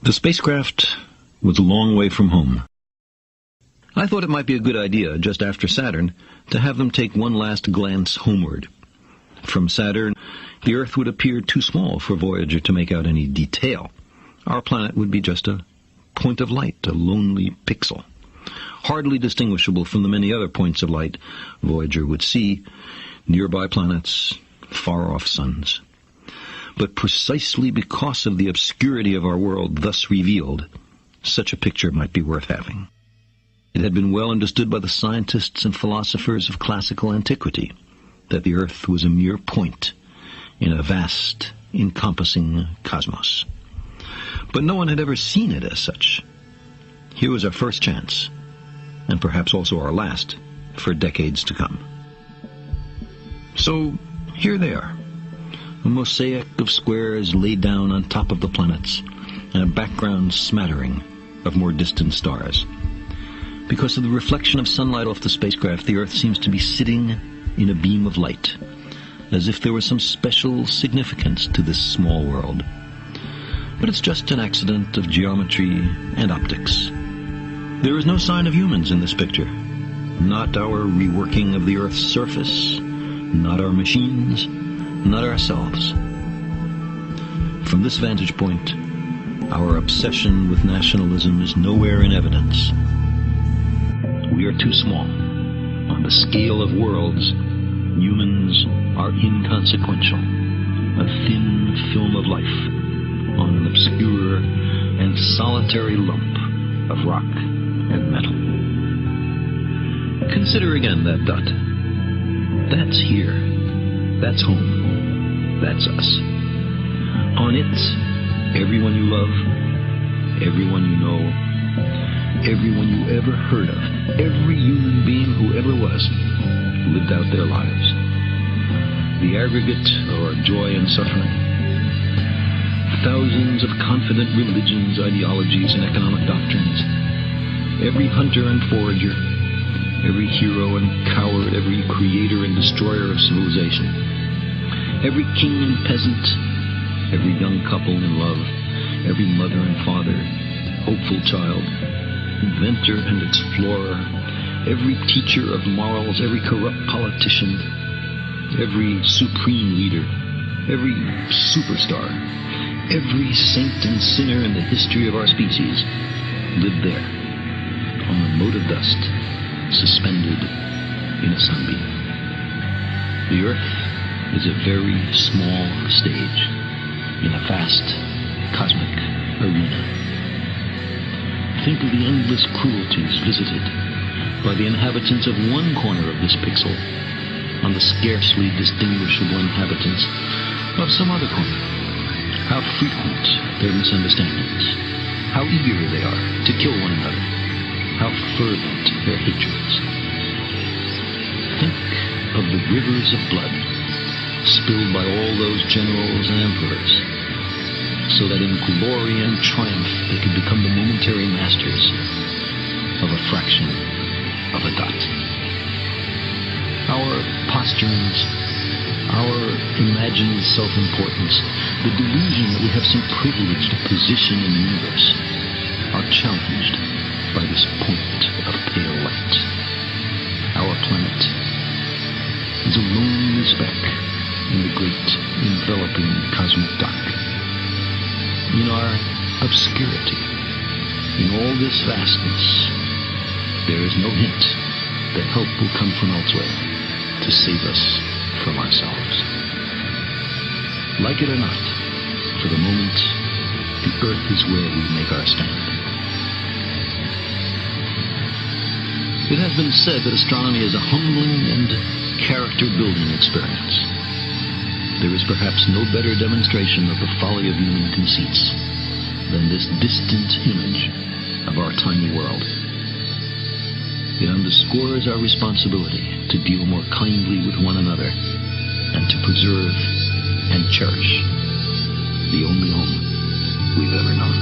The spacecraft was a long way from home. I thought it might be a good idea, just after Saturn, to have them take one last glance homeward. From Saturn, the Earth would appear too small for Voyager to make out any detail. Our planet would be just a point of light, a lonely pixel. Hardly distinguishable from the many other points of light Voyager would see, nearby planets, far-off suns. But precisely because of the obscurity of our world thus revealed, such a picture might be worth having. It had been well understood by the scientists and philosophers of classical antiquity that the Earth was a mere point in a vast, encompassing cosmos. But no one had ever seen it as such. Here was our first chance, and perhaps also our last, for decades to come. So, here they are, a mosaic of squares laid down on top of the planets, and a background smattering of more distant stars. Because of the reflection of sunlight off the spacecraft, the Earth seems to be sitting in a beam of light, as if there was some special significance to this small world. But it's just an accident of geometry and optics. There is no sign of humans in this picture. Not our reworking of the Earth's surface, not our machines, not ourselves. From this vantage point, our obsession with nationalism is nowhere in evidence. We are too small. On the scale of worlds, humans are inconsequential. A thin film of life on an obscure and solitary lump of rock and metal. Consider again that dot. That's here. That's home. That's us. On it, everyone you love, everyone you know, everyone you ever heard of, every human being who ever was, lived out their lives. The aggregate of our joy and suffering. Thousands of confident religions, ideologies, and economic doctrines. Every hunter and forager, every hero and coward, every creator and destroyer of civilization. Every king and peasant, every young couple in love, every mother and father, hopeful child, inventor and explorer, every teacher of morals, every corrupt politician, every supreme leader, every superstar, every saint and sinner in the history of our species lived there, on a mote of dust, suspended in a sunbeam. The Earth is a very small stage in a vast cosmic arena. Think of the endless cruelties visited by the inhabitants of one corner of this pixel on the scarcely distinguishable inhabitants of some other corner. How frequent their misunderstandings, how eager they are to kill one another, how fervent their hatreds. Think of the rivers of blood spilled by all those generals and emperors, so that in glory and triumph they could become the momentary masters of a fraction of a dot. Our posturings, our imagined self-importance, the delusion that we have some privileged position in the universe, are challenged by this point of pale light. Our planet is a lonely speck in the great enveloping cosmic dot. In our obscurity, in all this vastness, there is no hint that help will come from elsewhere to save us from ourselves. Like it or not, for the moment, the Earth is where we make our stand. It has been said that astronomy is a humbling and character-building experience. There is perhaps no better demonstration of the folly of human conceits than this distant image of our tiny world. It underscores our responsibility to deal more kindly with one another and to preserve and cherish the only home we've ever known.